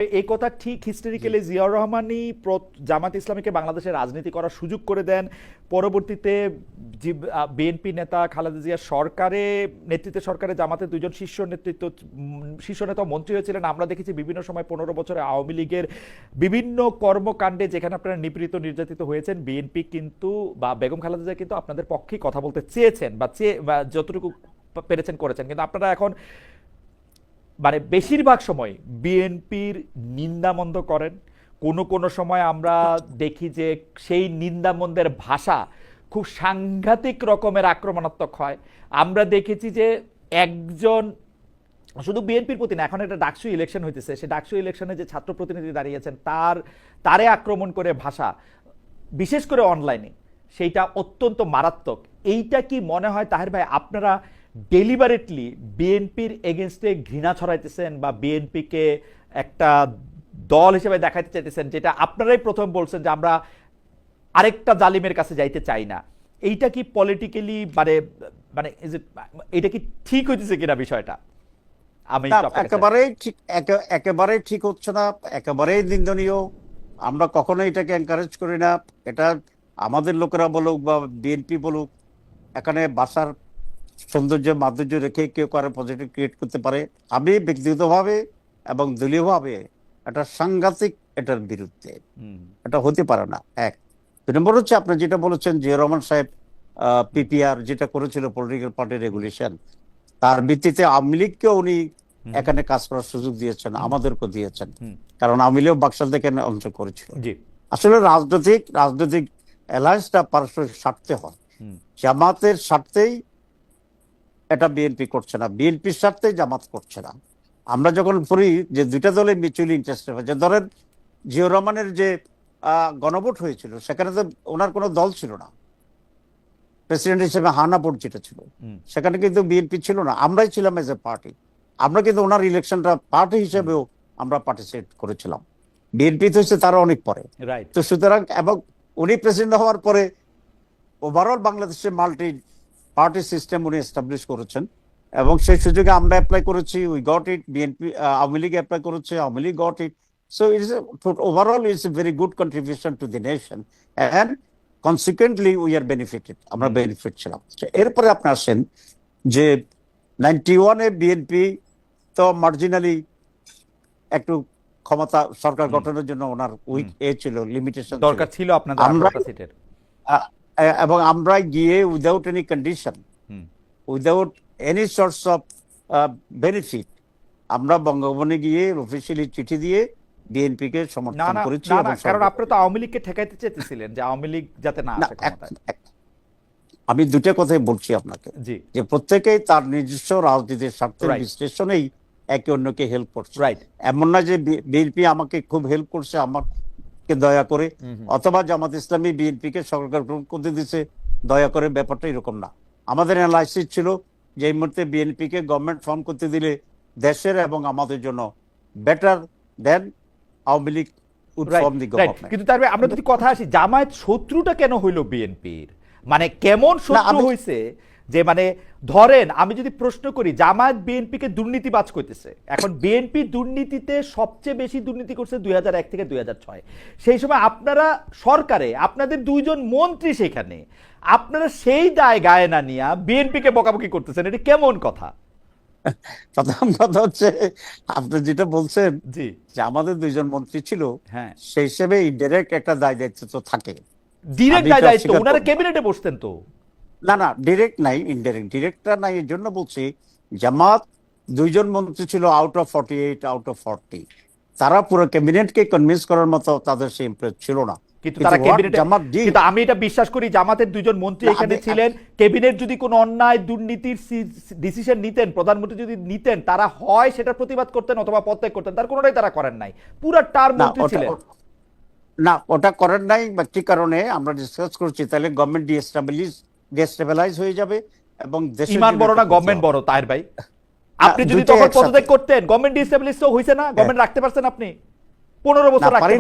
এই কথা ঠিক হিস্টোরিক্যালি জিয়াউর রহমানই জামাত ইসলামীকে বাংলাদেশের রাজনীতি করার সুযোগ করে দেন। পরবর্তীতে বিএনপি নেতা খালেদা জিয়া নেতৃত্বে সরকারে জামাতের দুইজন শীর্ষ নেতা মন্ত্রী হয়েছিলেন। আমরা দেখেছি বিভিন্ন সময় 15 বছরে আওয়ামী লীগের বিভিন্ন কর্মকাণ্ডে যেখানে আপনারা নিপীড়িত নির্যাতিত হয়েছেন, বিএনপি কিন্তু বা বেগম খালেদা জিয়া কিন্তু আপনাদের পক্ষেই কথা বলতে চেয়েছেন বা যতটুকু পেরেছেন করেছেন, কিন্তু আপনারা এখন মানে বেশিরভাগ সময় বিএনপির নিন্দামন্দ করেন। কোনো সময় আমরা দেখি যে সেই নিন্দামন্দের ভাষা খুব সাংঘাতিক রকমের আক্রমণাত্মক হয়। আমরা দেখেছি যে একজন, শুধু বিএনপির প্রতি না, এখন একটা ডাকসু ইলেকশন হইতেছে, সেই ডাকসু ইলেকশনে যে ছাত্র প্রতিনিধি দাঁড়িয়েছেন তারে আক্রমণ করে ভাষা, বিশেষ করে অনলাইনে, সেইটা অত্যন্ত মারাত্মক। এইটা কি মনে হয় তাহের ভাই আপনারা ডেলিবারেটলি বিএনপির এগেনস্টে ঘৃণা ছড়াইতেছেন বা বিএনপিকে একটা দল হিসেবে দেখাতে চাইতেছেন, যেটা আপনারাই প্রথম বলছেন যে আমরা আরেকটা জালিমের কাছে যাইতে চাই না? এইটা কি পলিটিক্যালি মানে মানে এটা কি ঠিক হইতেছে কিনা বিষয়টা? আমি একেবারেই ঠিক হচ্ছে না, একেবারেই নিন্দনীয়। আমরা কখনো এটাকে এনকারেজ করি না। এটা আমাদের লোকেরা বলুক বা বিএনপি বলুক, এখানে বাসার সৌন্দর্য মাধুর্য রেখে কেউ কারো পজিটিভ ক্রিয়েট করতে পারে। আমি ব্যক্তিগতভাবে এবং দলীয়ভাবে এটা সাংঘাতিক, এটার বিরুদ্ধে। এটা হতে পারে না। এক, 2 নম্বর হচ্ছে আপনি যেটা বলেছেন জিয়াউর রহমান সাহেব পিপিআর যেটা করেছিল, পলিটিক্যাল পার্টি রেগুলেশন, তার ভিত্তিতে আওয়ামী লীগকেও উনি এখানে কাজ করার সুযোগ দিয়েছেন, আমাদেরকেও দিয়েছেন, কারণ আওয়ামী লীগ বাকশাল থেকে অঞ্চল করেছিল। আসলে রাজনৈতিক অ্যালায়েন্সটা পারস্পরিক স্বার্থে হয়। জামাতের স্বার্থেই এটা বিএনপি করছে না, বিএনপির স্বার্থেই জামাত করছে না। আমরা যখন পড়ি যে দুইটা দলের মিউচুয়ালি ইন্টারেস্টেড হয়, যে ধরেন জিয়াউর রহমানের যে গণভোট হয়েছিল, সেখানে তো ওনার কোনো দল ছিল না, প্রেসিডেন্ট হিসেবে হানা ভোট যেটা ছিল, সেখানে কিন্তু বিএনপি ছিল না, আমরাই ছিলাম এজ এ পার্টি। আমরা কিন্তু ওনার ইলেকশনটা পার্টি হিসেবেও আমরা পার্টিসিপেট করেছিলাম। বিএনপি তো হচ্ছে তারা অনেক পরে। তো সুতরাং, এবং উনি প্রেসিডেন্ট হওয়ার পরে ওভারঅল বাংলাদেশের মাল্টি পার্টি সিস্টেম উনি এস্টাবলিশ করেছেন, এবং সেই সুযোগে আমরা অ্যাপ্লাই করেছি, we got it. BNP Awami League apply করেছে, Awami League got it. So it's overall it's a very good contribution to the nation, and consequently we are benefited, আমরা বেনিফিট ছিলাম। এরপরে আপনি আসেন যে 91-এ বিএনপি তো মার্জিনালি একটু ক্ষমতা সরকার গঠনের জন্য ওনার উইক ছিল, লিমিটেশন দরকার ছিল আপনাদের সিটের, এবং আমরা গিয়ে without any condition, without any source of benefit, আমরা বঙ্গভবনে গিয়ে অফিসিয়ালি চিঠি দিয়ে বিএনপি কে সমর্থন করেছি। কারণ আপনারা তো আওয়ামী লীগকে ঠেকাইতে চেয়েছিলেন যে আওয়ামী লীগ যাতে না আসে ক্ষমতায়। আমি দুটো কথাই বলছি আপনাকে, যে প্রত্যেকেই তার নিজস্ব রাজনীতির স্বার্থের বিশ্লেষণেই একে অন্যকে হেল্প করছে। এমন না যে বিএনপি আমাকে খুব হেল্প করছে আমাকে দয়া করে, অথবা জামাত ইসলামী বিএনপি কে সরকার করতে দিচ্ছে দয়া করে, ব্যাপারটা এরকম না। আমাদের অ্যানালাইসিস ছিল যে এই মুহূর্তে বিএনপি কে গভর্নমেন্ট ফর্ম করতে দিলে দেশের এবং আমাদের জন্য better then Awami League would form the government. কিন্তু তারপরে আমরা যদি কথা আসি, জামায়াত শত্রুটা কেন হইল বিএনপির? মানে কেমন শত্রু হইছে যে, মানে ধরেন আমি যদি প্রশ্ন করি, জামায়াত বিএনপিকে দুর্নীতিবাজ কইতেছে। এখন বিএনপি দুর্নীতিতে সবচেয়ে বেশি দুর্নীতি করছে 2001 থেকে 2006। সেই সময় আপনারা সরকারে, আপনাদের 2 জন মন্ত্রী সেখানে, আপনারা সেই দায় গায়ে না নিয়ে বিএনপিকে বকাবকি করতেছেন, এটা কেমন কথা? প্রথম কথা হচ্ছে আপনি যেটা বলছেন যে আমাদের 2 জন মন্ত্রী ছিল, সেই হিসেবে ইনডাইরেক্ট একটা দায় দায়িত্ব তো থাকে। ডিরেক্ট দায় দায়িত্ব ওনারা ক্যাবিনেটে বসতেন তো। না, ডিরেক্ট নাই, ইনডাইরেক্ট। ডিরেক্টটা নাই, এর জন্য বলছি জামাত 2 জন মন্ত্রী ছিল আউট অফ 48, আউট অফ 40। তারা পুরো ক্যাবিনেটকে কনভিন্স করার মতো তাদের সেই ইমপ্রেস ছিল না। কিন্তু আমি এটা বিশ্বাস করি, জামাতের 2 জন মন্ত্রী এখানে ছিলেন, ক্যাবিনেট যদি কোনো অন্যায় দুর্নীতির ডিসিশন নিতেন, প্রধানমন্ত্রী যদি নিতেন, তারা হয় সেটা প্রতিবাদ করতেন অথবা পদত্যাগ করতেন। তার কোনোটাই তারা করেন নাই, পুরো টার্ম মন্ত্রী ছিলেন। না, ওটা করেন নাই, কি কারণে আমরা ডিসকাস করছি। তাহলে গভর্নমেন্ট ডিস্টেবিলাইজ হয়ে যাবে এবং দেশের ইমান বড় না গভর্নমেন্ট বড় তাহের ভাই? আপনি যদি তখন পদত্যাগ করতেন, গভর্নমেন্ট ডিস্টেবিলাইজ তো হইছে না? গভর্নমেন্ট রাখতে পারছেন আপনি 15 বছর রাখতে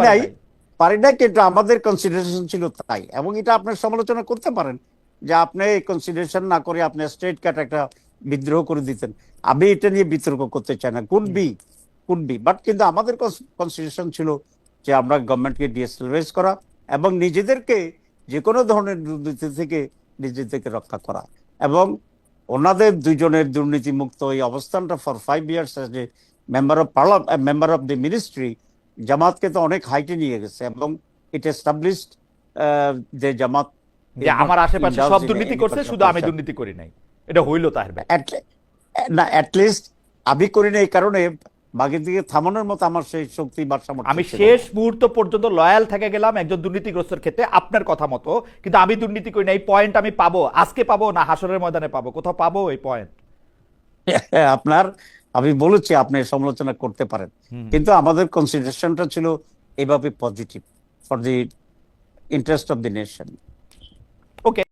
পারি নাই, কিন্তু আমাদের কনসিডারেশন ছিল তাই। এবং এটা আপনার সমালোচনা করতে পারেন যে আপনি কনসিডারেশন না করে আপনি স্ট্রেট কাট একটা বিদ্রোহ করে দিতেন। আমি এটা নিয়ে বিতর্ক করতে চাই না। কুড বি, বাট কিন্তু আমাদের কনসিডারেশন ছিল যে আমরা গভর্নমেন্টকে ডিএসএলআইজ করা এবং নিজেদেরকে যে কোনো ধরনের দুর্নীতি থেকে নিজেদেরকে রক্ষা করা, এবং ওনাদের দুইজনের দুর্নীতি মুক্ত এই অবস্থানটা for 5 years as a member of the ministry জামাতকে তো অনেক হাইটে নিয়ে গেছে, এবং ইট এস্টাবলিশড যে জামাত যে আমার আশেপাশে সব দুর্নীতি করছে, শুধু আমি দুর্নীতি করি নাই, এটা হইল তাহের ভাই? না, অ্যাটলিস্ট আমি করি না এই কারণে বাগের দিকে থামানোর মতো আমার সেই শক্তি বা সামর্থ্য আমি ছিল না। শেষ মুহূর্ত পর্যন্ত লয়াল থেকে গেলাম একজন দুর্নীতিগ্রস্তের ক্ষেত্রে আপনার কথা মতো, কিন্তু আমি দুর্নীতি করি না। এই পয়েন্ট আমি পাবো, আজকে পাবো না হাসরের ময়দানে পাবো, কোথাও পাবো এই পয়েন্ট? আপনার, আমি বলেছি আপনি সমালোচনা করতে পারেন, কিন্তু আমাদের কনসিডারেশনটা ছিল এভাবে positive for the interest of the nation. Okay.